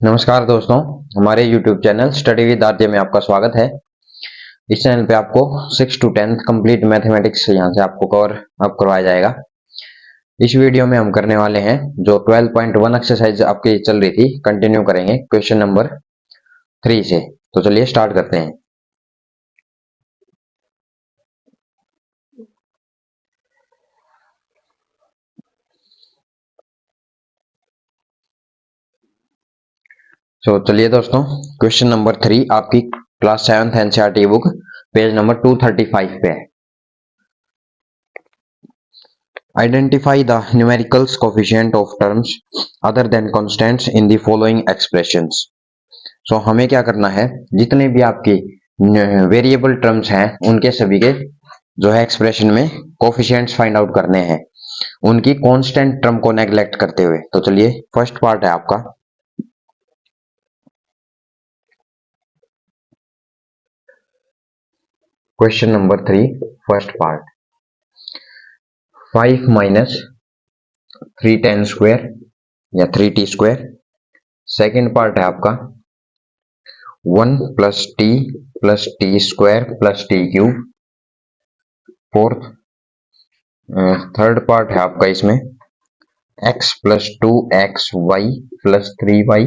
नमस्कार दोस्तों, हमारे YouTube channel study with RJ में आपका स्वागत है। इस चैनल पे आपको 6 to 10 कंप्लीट मैथमेटिक्स यहाँ से आपको कवर अप करवाया जाएगा। इस वीडियो में हम करने वाले हैं जो 12.1 एक्सरसाइज आपकी चल रही थी, कंटिन्यू करेंगे क्वेश्चन नंबर 3 से। तो चलिए स्टार्ट करते हैं। तो चलिए दोस्तों, क्वेश्चन नंबर 3 आपकी class 7th NCERT book page number 235 पे है। Identify the numericals coefficient of terms other than constants in the following expressions. So हमें क्या करना है, जितने भी आपके वेरिएबल टर्म्स हैं उनके सभी के जो है एक्सप्रेशन में कोफिशिएंट्स फाइंड आउट करने हैं, उनकी कांस्टेंट टर्म को नेग्लेक्ट करते हुए। तो चलिए फर्स्ट पार्ट है आपका question number 3, first part 5 minus 3 square या 3t square। सेकेंड पार्ट है आपका 1 plus t square plus t cube। Fourth third part है आपका इसमें x plus 2xy plus 3y।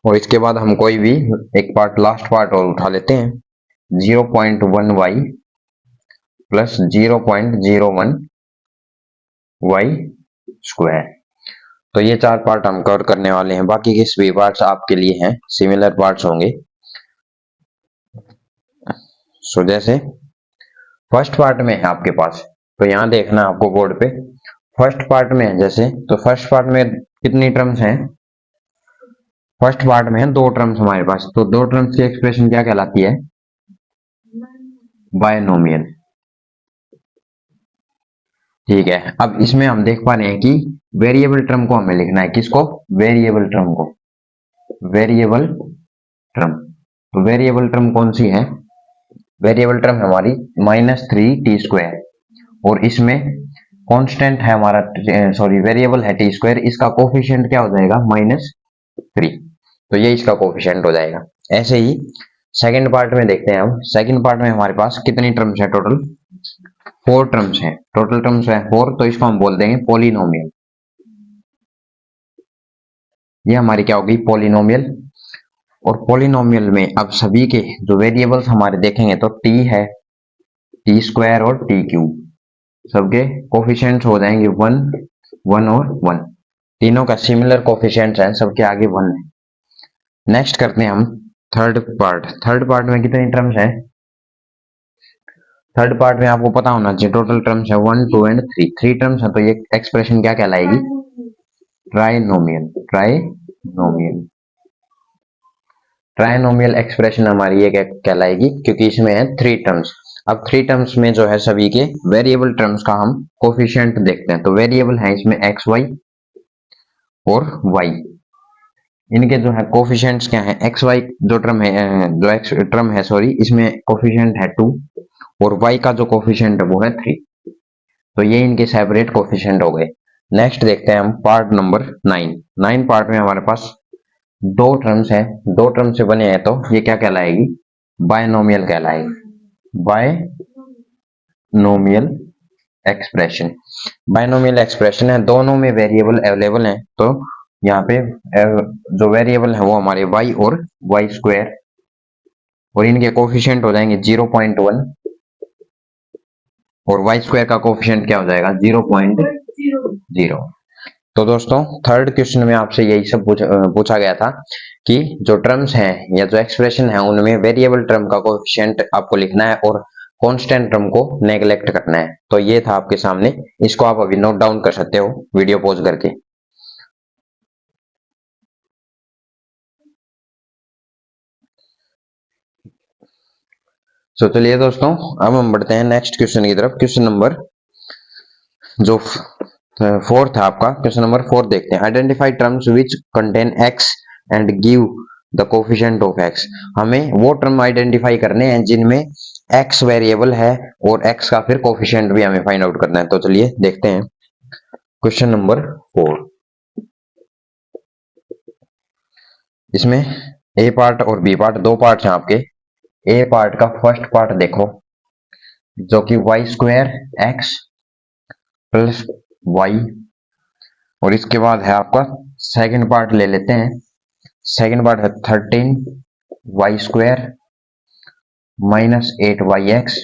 और इसके बाद हम कोई भी एक पार्ट लास्ट पार्ट और उठा लेते हैं 0.1y प्लस 0.01y स्क्वायर। तो ये चार पार्ट हम कवर करने वाले हैं, बाकी के सभी पार्ट्स आपके लिए हैं, सिमिलर पार्ट्स होंगे। सो जैसे फर्स्ट पार्ट में है आपके पास, तो यहाँ देखना आपको बोर्ड पे फर्स्ट पार्ट में है जैसे, तो फर्स्ट पार्ट में कितनी टर्म्स हैं? फर्स्ट पार्ट में है दो टर्म्स हमारे पास, तो दो टर्म्स की एक्सप्रेशन क्या कहलाती है? बायनोमियल। ठीक है, अब इसमें हम देख पा रहे हैं कि वेरिएबल टर्म को हमें लिखना है। किसको? वेरिएबल टर्म को। वेरिएबल टर्म, तो वेरिएबल टर्म कौन सी है? वेरिएबल टर्म हमारी -3t², और इसमें कांस्टेंट है हमारा, सॉरी वेरिएबल है t², इसका कोफिशिएंट क्या हो जाएगा? -3। तो ये इसका कोफिशिएंट हो जाएगा। ऐसे ही सेकंड पार्ट में देखते हैं। हम सेकंड पार्ट में हमारे पास कितनी टर्म्स है? टोटल 4 टर्म्स हैं। टोटल टर्म्स है 4, तो इसको हम बोल देंगे पॉलिनोमियल। ये हमारी क्या होगी? पॉलिनोमियल। और पॉलिनोमियल में अब सभी के जो वेरिएबल्स हमारे देखेंगे तो t है, t² और t³, सबके कोफिशिएंट्स हो जाएंगे 1, 1 और 1। तीनों का सिमिलर कोफिशिएंट्स हैं, सबके आगे 1 है। नेक्स्ट करते हैं हम थर्ड पार्ट। थर्ड पार्ट में कितनी टर्म्स है? थर्ड पार्ट में आपको पता होना चाहिए टोटल टर्म्स है 1, 2 एंड 3। 3 टर्म्स है, तो ये एक्सप्रेशन क्या कहलाएगी? ट्राइनोमियल। ट्राइनोमियल, ट्राइनोमियल एक्सप्रेशन हमारी ये क्या कहलाएगी? क्योंकि इसमें है 3 टर्म्स। अब 3 टर्म्स में जो है सभी के वेरिएबल टर्म्स का हम कोफिशिएंट देखते हैं। तो वेरिएबल है इसमें एक्स वाई और वाई। इनके जो है कोफिशिएंट्स क्या है? एक्स वाई जो टर्म है, जो एक्स टर्म है सॉरी, इसमें कोफिशिएंट है 2, और वाई का जो कोफिशिएंट है वो है 3। तो ये इनके सेपरेट कोफिशिएंट हो गए। नेक्स्ट देखते हैं हम पार्ट नंबर 9। 9 पार्ट में हमारे पास दो टर्म्स है, दो टर्म से बने हैं, तो ये क्या कहलाएगी? बायनोमियल कहलाएगी। Binomial expression. बायनोमियल एक्सप्रेशन है, दोनों में वेरिएबल अवेलेबल हैं, तो यहाँ पे जो वेरिएबल है वो हमारे y और y², और इनके कोफिशिएंट हो जाएंगे 0.1, और y² का कोफिशिएंट क्या हो जाएगा? 0.0। तो दोस्तों थर्ड क्वेश्चन में आपसे यही सब पूछा गया था कि जो टर्म्स हैं या जो एक्सप्रेशन है उनमें वेरिएबल टर्म का कोफिशिएंट आपको लिखना है और कांस्टेंट टर्म को नेग्लेक्ट करना है। तो ये था आपके सामने, इसको आप अभी नोट डाउन कर सकते हो वीडियो पॉज करके। तो चलिए दोस्तों, अब हम बढ़ते हैं नेक्स्ट क्वेश्चन की तरफ। क्वेश्चन नंबर जो फोर्थ है आपका, क्वेश्चन नंबर 4 देखते हैं। Identify terms which contain x and give the coefficient of x। हमें वो टर्म आइडेंटिफाई करने हैं जिनमें x वेरिएबल है और x का फिर कोफिशिएंट भी हमें फाइंड आउट करना है। तो चलिए देखते हैं क्वेश्चन नंबर 4। इसमें ए पार्ट और बी पार्ट, दो पार्ट हैं आपके। ए पार्ट का फर्स्ट पार्ट देखो, जो कि Y square X plus Y, और इसके बाद है आपका सेकंड पार्ट ले लेते हैं। सेकंड पार्ट है 13 Y square minus 8 Y X,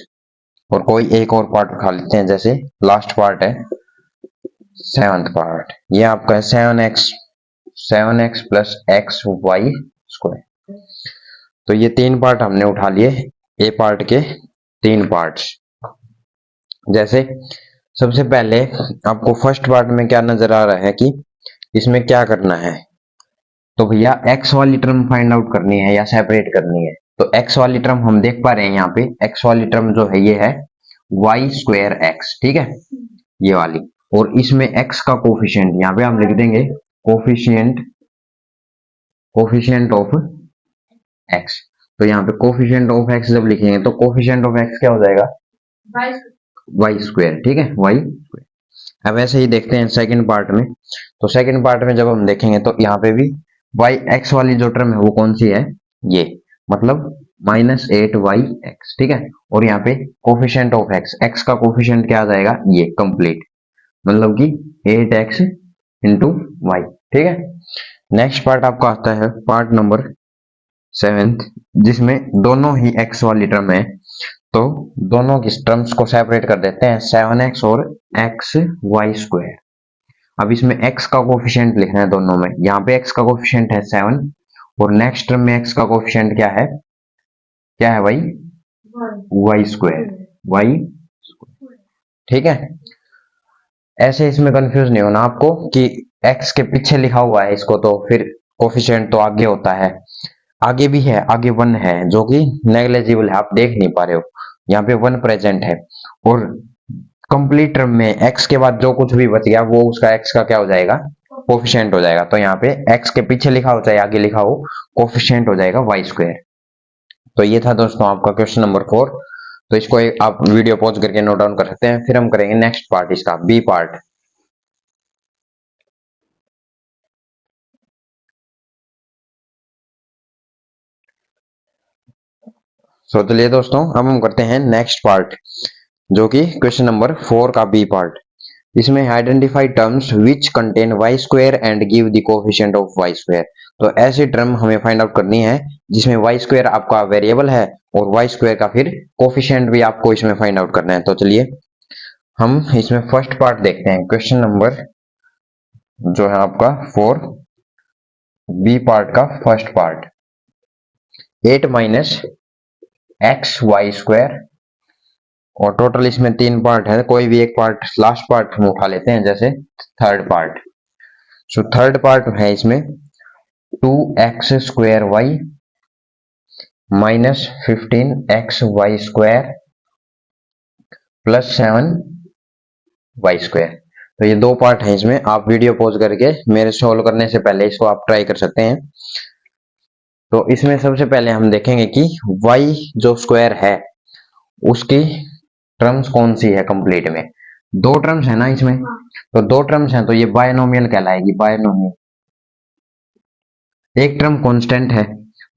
और कोई एक और पार्ट उठा लेते हैं, जैसे लास्ट पार्ट है सेवंथ पार्ट, ये आपका है 7x plus x Y square. तो ये तीन पार्ट हमने उठा लिए, ए पार्ट के तीन पार्ट्स। जैसे सबसे पहले आपको फर्स्ट पार्ट में क्या नजर आ रहा है कि इसमें क्या करना है, तो भैया एक्स वाली टर्म फाइंड आउट करनी है या सेपरेट करनी है। तो एक्स वाली टर्म हम देख पा रहे हैं यहाँ पे, एक्स वाली टर्म जो है ये है वाई स्क्वायर एक्स, ठीक है, ये वाली। और इसमें एक्स का कोफिशिएंट यहाँ पे हम लिख देंगे कोफिशिएंट ऑफ एक्स। तो यहाँ पे कोफिशिएंट ऑफ एक्स जब लिखेंगे तो कोफिशिएंट ऑफ एक्स क्या हो जाएगा, वाई स्क्वायर, ठीक है, वाई स्क्वायर। अब ऐसे ही देखते हैं सेकंड पार्ट में। तो सेकंड पार्ट में जब हम देखेंगे तो यहाँ पे भी वाई एक्स वाली जो टर्म है वो कौन सी है, ये, मतलब -8y x, ठीक है। और यहाँ पे कोफिशिएंट ऑफ एक्स, एक्स का कोफिशिएंट क्या आ जाएगा, ये कंप्लीट, मतलब कि 8x इंटू वाई, ठीक है। नेक्स्ट पार्ट आपका आता है पार्ट नंबर 7, जिसमें दोनों ही x वाली टर्म है। तो दोनों की टर्म्स को सेपरेट कर देते हैं, 7x और एक्स वाई स्क्वायर। अब इसमें x का कोफिशिएंट लिखना है दोनों में। यहाँ पे x का कोफिशिएंट है 7, और नेक्स्ट टर्म में x का कोफिशिएंट क्या है भाई, वाई स्क्वायर, वाई, ठीक है। ऐसे इसमें कंफ्यूज नहीं होना आपको कि x के पीछे लिखा हुआ है इसको, तो फिर कोफिशिएंट तो आगे होता है, आगे भी है, आगे 1 है जो कि नेग्लिजिबल है, आप देख नहीं पा रहे हो, यहाँ पे 1 प्रेजेंट है। और कंप्लीट टर्म में x के बाद जो कुछ भी बच गया वो उसका x का क्या हो जाएगा, कोफिशिएंट हो जाएगा। तो यहाँ पे x के पीछे लिखा हो चाहे आगे लिखा हो, कोफिशिएंट हो जाएगा वाई स्क्वायर। तो ये था दोस्तों आपका क्वेश्चन नंबर 4। तो इसको आप वीडियो पॉज करके नोट डाउन कर सकते हैं। फिर हम करेंगे नेक्स्ट पार्ट, इसका बी पार्ट। सो चलिए दोस्तों, अब हम करते हैं नेक्स्ट पार्ट, जो कि क्वेश्चन नंबर 4 का बी पार्ट। इसमें identify terms which contain Y square and give the coefficient of Y square. तो ऐसी टर्म हमें फाइंड आउट करनी है जिसमें वाई स्क्वायर आपका वेरिएबल है और वाई स्क्वायर का फिर कोफिशिएंट भी आपको इसमें फाइंड आउट करना है। तो चलिए हम इसमें फर्स्ट पार्ट देखते हैं, क्वेश्चन नंबर जो है आपका 4 बी पार्ट का first part, 8 minus X Y square, और टोटल इसमें 3 पार्ट है, कोई भी एक पार्ट लास्ट पार्ट हम उठा लेते हैं, जैसे third part. So third part है इसमें 2x square Y minus 15x Y square plus 7 Y square. तो ये दो पार्ट है इसमें, आप वीडियो पॉज करके मेरे सॉल्व करने से पहले इसको आप ट्राई कर सकते हैं। तो इसमें सबसे पहले हम देखेंगे कि y जो स्क्वायर है उसकी टर्म्स कौन सी है कंप्लीट में। दो टर्म्स है ना इसमें, तो दो टर्म्स हैं तो ये बायनोमियल कहलाएगी, बायनोमियल। एक टर्म कांस्टेंट है,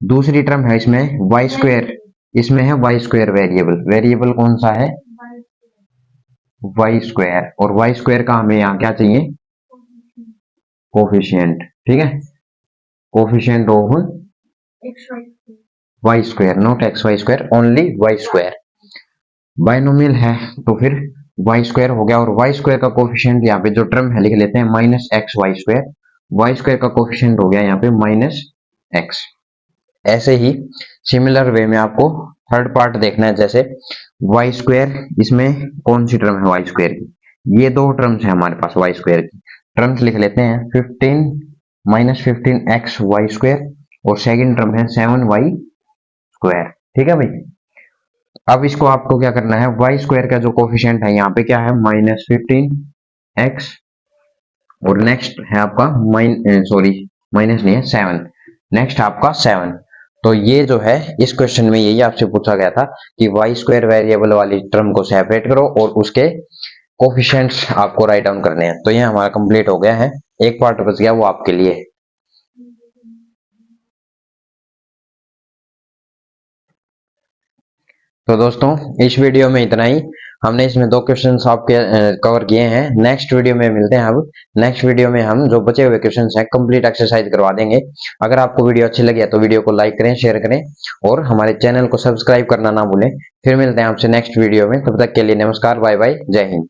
दूसरी टर्म है इसमें वाई स्क्वायर, इसमें है वाई स्क्वायर वेरिएबल। वेरिएबल कौन सा है, वाई स्क्वायर, और वाई स्क्वायर का हमें यहाँ क्या चाहिए, कोफिशिएंट, ठीक है, coefficient of Y square, not X Y square, only Y square. Binomial है तो फिर वाई स्क्वायर हो गया, और वाई स्क्वायर का कोफिशिएंट यहाँ पे जो टर्म है लिख लेते हैं minus X Y square, Y square का कोफिशिएंट हो गया यहाँ पे माइनस एक्स। ऐसे ही सिमिलर वे में आपको थर्ड पार्ट देखना है, जैसे वाई स्क्वायर, इसमें कौन सी टर्म है वाई स्क्वायर की, ये दो टर्म्स है हमारे पास वाई स्क्वायर की, टर्म्स लिख लेते हैं 15 माइनस 15 एक्स वाई स्क्वायर, और सेकेंड टर्म है 7 वाई स्क्वायर, ठीक है भाई। अब इसको आपको क्या करना है, वाई स्क्वायर का जो कोफिशिएंट है यहाँ पे क्या है माइनस 15 एक्स, और नेक्स्ट है आपका माइनस नहीं है 7, नेक्स्ट आपका 7। तो ये जो है इस क्वेश्चन में यही आपसे पूछा गया था कि वाई स्क्वायर वेरिएबल वाली टर्म को सेपरेट करो और उसके कोफिशिएंट्स आपको राइट डाउन करने हैं। तो ये हमारा कंप्लीट हो गया है, एक पार्ट बच गया वो आपके लिए। तो दोस्तों इस वीडियो में इतना ही। हमने इसमें 2 क्वेश्चन आपके कवर किए हैं। नेक्स्ट वीडियो में मिलते हैं। अब नेक्स्ट वीडियो में हम जो बचे हुए क्वेश्चन हैं कंप्लीट एक्सरसाइज करवा देंगे। अगर आपको वीडियो अच्छी लगी है तो वीडियो को लाइक करें, शेयर करें और हमारे चैनल को सब्सक्राइब करना ना भूलें। फिर मिलते हैं आपसे नेक्स्ट वीडियो में। तब तक के लिए नमस्कार, बाय बाय, जय हिंद।